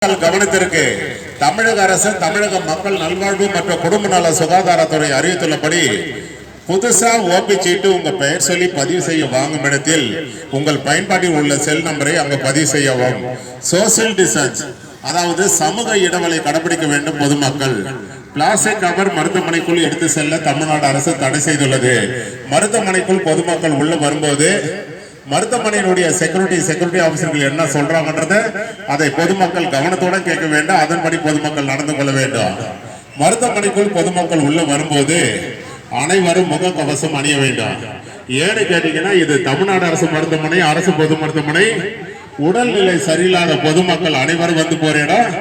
கவனத்திற்கு தமிழக அரசு தமிழக மக்கள் நல்வாழ்வு மற்றும் குடும்ப நல சுகாதாரத்துறை அறிவித்துள்ளபடி புதுசா ஓபி சீட்டு உங்க பெயர் சொல்லி பதிவு செய்ய வாங்கும் இடத்தில் உங்கள் பயன்பாட்டில் உள்ள செல் நம்பரை அங்கு பதிவு செய்யவும். சோசியல் டிஸ்டன்ஸ் அதாவது சமூக இடைவெளி கடைபிடிக்க வேண்டும். பொதுமக்கள் பிளாஸ்டிக் கவர் மருத்துவமனைக்குள் எடுத்து செல்ல தமிழ்நாடு அரசு தடை செய்துள்ளது. மருத்துவமனைக்குள் பொதுமக்கள் உள்ள வரும்போது மருத்துவமனையினுடைய செக்யூரிட்டி ஆபீசர்கள் என்ன சொல்றாங்கன்றத அதை பொதுமக்கள் கவனத்துடன் கேட்க வேண்டும். அதன்படி பொதுமக்கள் நடந்து கொள்ள வேண்டும். மருத்துவமனைக்குள் பொதுமக்கள் உள்ள வரும்போது அனைவரும் முக கவசம் அணிய வேண்டும். ஏன்னு கேட்டீங்கன்னா இது தமிழ்நாடு அரசு மருத்துவமனை, அரசு பொது மருத்துவமனை. உடல்நிலை சரியில்லாத பொதுமக்கள் அனைவரும் வந்து போற இடம்.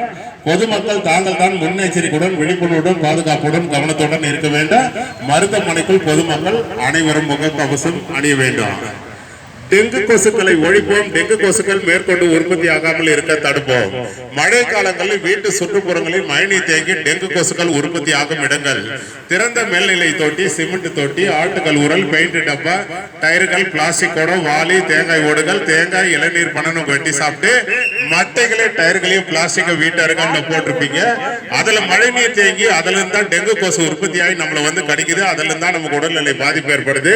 பொதுமக்கள் தாங்கள் தான் முன்னெச்சரிக்கையுடன் விழிப்புணர்வுடன் பாதுகாப்புடன் கவனத்துடன் இருக்க வேண்டும். மருத்துவமனைக்குள் பொதுமக்கள் அனைவரும் முக கவசம் அணிய வேண்டும். டெங்கு கொசுக்களை ஒழிப்போம். டெங்கு கொசுக்கள் மேற்கொண்டு உற்பத்தி ஆகாமல் இருக்க தடுப்போம். மழை காலங்களில் வீட்டு சுற்றுப்புறங்களில் மழைநீர் தேங்கி டெங்கு கொசுக்கள் உற்பத்தி ஆகும் இடங்கள் திறந்த மேல்நிலை தொட்டி, சிமெண்ட் தொட்டி, ஆட்டுகள் உரல், பெயிண்ட் டப்பா, டயர்கள், பிளாஸ்டிக் குடம், வாளி, தேங்காய் ஓடுகள், தேங்காய், இளநீர் பண்ணணும் வெட்டி சாப்பிட்டு மட்டைகளே டயர்களையும் பிளாஸ்டிக்கை வீட்டு அருகாமல் போட்டிருப்பீங்க. அதுல மழை நீர் தேங்கி அதுல இருந்தா டெங்கு கொசு உற்பத்தி ஆகி நம்மளை வந்து கடிக்குது. அதுல இருந்தா நமக்கு உடல்நிலை பாதிப்பு ஏற்படுது.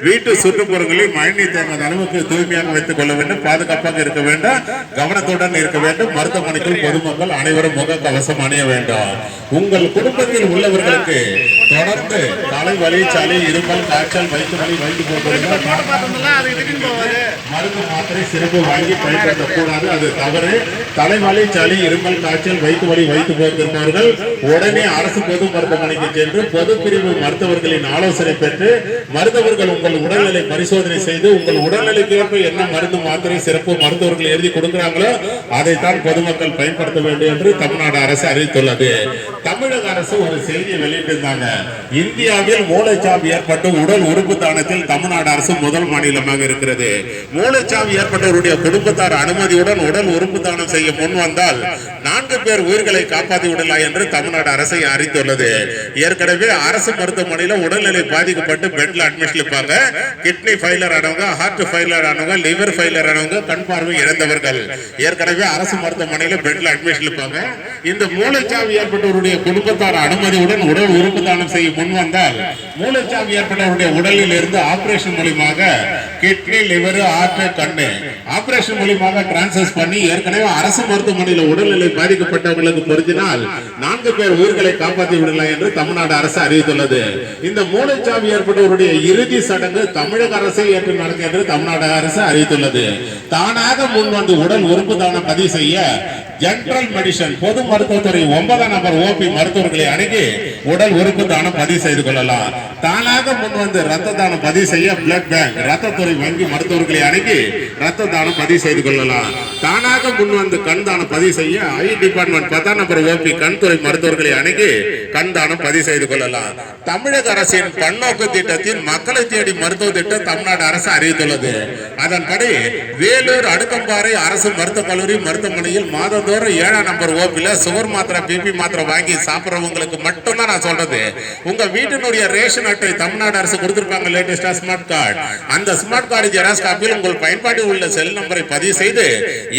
வீட்டு சுற்றுப்புறங்களில் மழைநீர் தேங்காத தூய்மையாக வைத்துக் கொள்ள வேண்டும். பாதுகாப்பாக இருக்க வேண்டும். கவனத்துடன் இருக்க வேண்டும். மருத்துவமனைக்குள் பொதுமக்கள் அனைவரும் முக கவசம் அணிய வேண்டும். உங்கள் குடும்பத்தில் உள்ளவர்களுக்கு தொடர்ந்து தலைவலி, சளி, இருமல், காய்ச்சல், வயிற்று வலி, வயிற்று போக்குவரத்து மருந்து மாத்திரை சிறப்பு வாங்கி பயன்படுத்தக்கூடாது. அது தவறு. தலைவலி, சளி, இருமல், காய்ச்சல், வயிற்று வலி, வயிற்று போக்குவரத்தவர்கள் உடனே அரசு பொது மருத்துவமனைக்கு சென்று பொது பிரிவு மருத்துவர்களின் ஆலோசனை பெற்று மருத்துவர்கள் உங்கள் உடல்நிலை பரிசோதனை செய்து உங்கள் உடல்நிலைக்கு ஏற்ப என்ன மருந்து மாத்திரை சிறப்பு மருத்துவர்கள் எழுதி கொடுக்கிறாங்களோ அதைத்தான் பொதுமக்கள் பயன்படுத்த வேண்டும் என்று தமிழ்நாடு அரசு அறிவித்துள்ளது. தமிழக அரசு ஒரு செய்தியை வெளியிட்டிருந்தாங்க. இந்தியாவில் மூளைச்சாவு ஏற்பட்டு உடல் உறுப்பு தானத்தில் தமிழ்நாடு அரசு முதல் மாநிலமாக இருக்கிறது. மூளைச்சாவு ஏற்பட்டவருடைய குடும்பத்தார் அனுமதியுடன் உடல் உறுப்பு தானம் செய்ய முன் வந்தால் 4 பேர் உயிர்களை காப்பாற்றி விடலாம் என்று தமிழ்நாடு அரசை அறிவித்துள்ளது. ஏற்கனவே அரசு மருத்துவமனையில் உடல்நிலை பாதிக்கப்பட்டு பெட்ல அட்மிஷன் இருப்பாங்க. கிட்னி ஃபெயிலியர் ஆனவங்க, ஹார்ட் ஃபெயிலியர் ஆனவங்க, லிவர் ஃபெயிலியர் ஆனவங்க, கண் பார்வை இழந்தவர்கள் ஏற்கனவே அரசு மருத்துவமனையில் பெட்ல அட்மிஷன் இருப்பாங்க. இந்த மூளைச்சாவு ஏற்பட்டவருடைய குடும்பத்தார் அனுமதியுடன் உடல் உறுப்பு தானம் செய்ய முன் வந்தால் மூளைச்சாவு ஏற்பட்டவருடைய உடலில் இருந்து ஆபரேஷன் மூலமாக கிட்னி, லிவர், ஹார்ட், கண்ணு ஆபரேஷன் மூலமாக டிரான்ஸ்ஃபர் பண்ணி ஏற்கனவே அரசு மருத்துவமனையில் உடல்நிலை பாதிக்கப்பட்டவர்களுக்கு பொருந்தினால் 4 பேர் உயிர்களை காப்பாற்றி விடலாம் என்று தமிழ்நாடு அரசு அறிவித்துள்ளது. இந்த மூளைச்சாவு ஏற்பட்டவருடைய இறுதி சடங்கு தமிழக அரசை ஏற்று நடக்கும் என்று தமிழ்நாடு அரசு அறிவித்துள்ளது. தானாக முன் வந்து உடல் உறுப்பு தானம் பதிவு செய்ய ஜெனரல் மெடிசன் பொது மருத்துவத்துறை 9ஆம் நம்பர் ஓபி மருத்துவர்களை அணுகி உடல் உறுப்பு தானம் பதிவு செய்து கொள்ளலாம். தானாக முன் வந்து ரத்த தானம் பதிவு செய்ய பிளட் பேங்க் ரத்தத்துறை வங்கி மருத்துவர்களை அணுகி ரத்த தானம் பதிவு செய்து கொள்ளலாம். தானாக முன் வந்து கண் தானம் பதிவு செய்ய ஐ டிபார்ட்மெண்ட் 10ஆம் நம்பர் ஓபி கண்துறை மருத்துவர்களை அணுகி கண் தானம் பதிவு செய்து கொள்ளலாம். தமிழக அரசின் பன்னோக்கு திட்டத்தில் மக்களை தேடி மருத்துவ திட்டம் தமிழ்நாடு அரசு அறிவித்துள்ளது. அதன்படி வேலூர் அடுக்கம்பாறை அரசு மருத்துவக் கல்லூரி மருத்துவமனையில் மாதந்தோறும் 7ஆம் நம்பர் ஓபில சுகர் மாத்திரை, பிபி மாத்திரை வாங்கி சாப்பிடுறவங்களுக்கு மட்டும்தான் நான் சொல்றது. உங்க வீட்டினுடைய ரேஷன் அட்டை தமிழ்நாடு அரசு கொடுத்திருப்பாங்க, லேட்டஸ்டா ஸ்மார்ட் கார்டு. அந்த ஸ்மார்ட் கார்டு ஜெராக்ஸ் காப்பியில் உங்கள் பயன்பாட்டில் உள்ள செல் நம்பரை பதிவு செய்து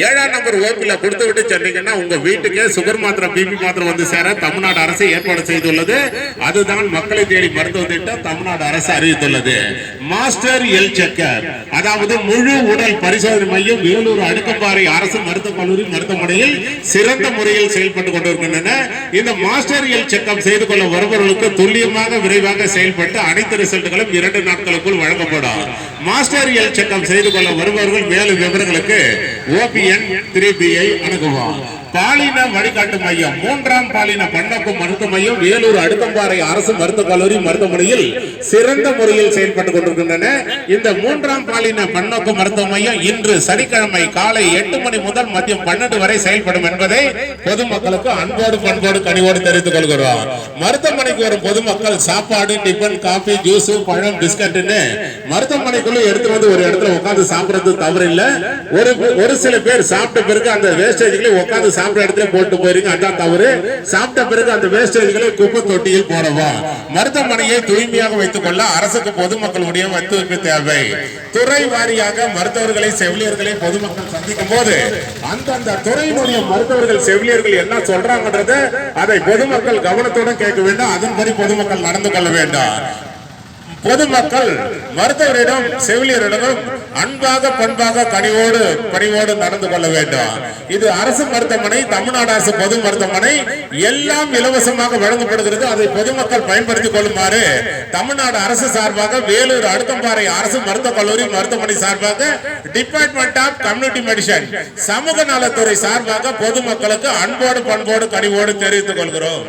7ஆம் நம்பர் ஓபில கொடுத்து விட்டு சென்றீங்கன்னா உங்க வீட்டுக்கே சுகர் மாத்திரை, பிபி மாத்திரை வந்து சேர தமிழ்நாடு அரசு ஏற்பாடு செய்துள்ளது. அதுதான் மக்களை தேடி மருத்துவ திட்டம் தமிழ்நாடு அரசு அறிவித்துள்ளது. மாஸ்டர் ஹெல்த் செக்கப் அதாவது முழு உடல் பரிசோதனை மையம் வேலூர் அடுக்கம்பாறை அரசு மருத்துவக் கல்லூரி மருத்துவமனையில் சிறந்த முறையில் செயல்பட்டுக் கொண்டிருக்கின்றன. இந்த மாஸ்டர் ஹெல்த் செக்கப் செய்து கொள்ள வருபவர்களுக்கு துல்லியமாக விரைவாக செயல்பட்டு அனைத்து ரிசல்ட்களும் 2 நாட்களுக்குள் வழங்கப்படும். மாஸ்டர் ஹெல்த் செக்கப் செய்து கொள்ள வருபவர்கள் மேலும் விவரங்களுக்கு OPN 3B-ஐ அணுகுவோம். பாலின வழிகாட்டு மையம் 3ஆம் பாலின பன்னோக்கு மருத்துவ மையம் வேலூர் அடுக்கம்பாறை அரசு மருத்துவக் கல்லூரி மருத்துவமனையில் சிறந்த முறையில் செயல்பட்டுக் கொண்டிருக்கின்றன. இந்த 3ஆம் பாலின பன்னோக்கு மருத்துவ மையம் இன்று சனிக்கிழமை காலை 8 மணி முதல் மதியம் 12 வரை செயல்படும் என்பதை பொதுமக்களுக்கு அன்போடு பண்போடு கனிவோடு தெரிவித்துக் கொள்கிறோம். மருத்துவமனைக்கு வரும் பொதுமக்கள் சாப்பாடு, டிபன், காபி, ஜூஸ், பழம், பிஸ்கட்னு மருத்துவமனைக்கு பொருளை எடுத்து வந்து ஒரு இடத்துல உட்கார்ந்து சாப்பிடுறது தவறு இல்ல. ஒரு சில பேர் சாப்பிட்ட பிறகு அந்த வேஸ்டேஜ்களை உட்கார்ந்து சாப்பிட்ட இடத்துல போட்டு போயிருங்க, அதான் தவறு. சாப்பிட்ட பிறகு அந்த வேஸ்டேஜ்களை குப்பை தொட்டியில் போடவா. மருத்துவமனையை தூய்மையாக வைத்துக் கொள்ள அரசுக்கு பொதுமக்களுடைய ஒத்துழைப்பு தேவை. துறை வாரியாக மருத்துவர்களை செவிலியர்களை பொதுமக்கள் சந்திக்கும் போது அந்தந்த துறையினுடைய மருத்துவர்கள் செவிலியர்கள் என்ன சொல்றாங்கன்றத அதை பொதுமக்கள் கவனத்துடன் கேட்க வேண்டும். அதன்படி பொதுமக்கள் நடந்து கொள்ள வேண்டும். பொதுமக்கள் மருத்துவரிடம் செவிலியரிடம் அன்பாக பண்பாக பணிவோடு நடந்து கொள்ள வேண்டும். இது அரசு மருத்துவமனை, தமிழ்நாடு அரசு பொது மருத்துவமனை, எல்லாம் இலவசமாக வழங்கப்படுகிறது. அதை பொதுமக்கள் பயன்படுத்திக் கொள்ளுமாறு தமிழ்நாடு அரசு சார்பாக வேலூர் அடுத்தம்பாறை அரசு மருத்துவக் கல்லூரி மருத்துவமனை சார்பாக டிபார்ட்மெண்ட் ஆஃப் கம்யூனிட்டி மெடிசன் சமூக நலத்துறை சார்பாக பொதுமக்களுக்கு அன்போடு பண்போடு கனிவோடு தெரிவித்துக் கொள்கிறோம்.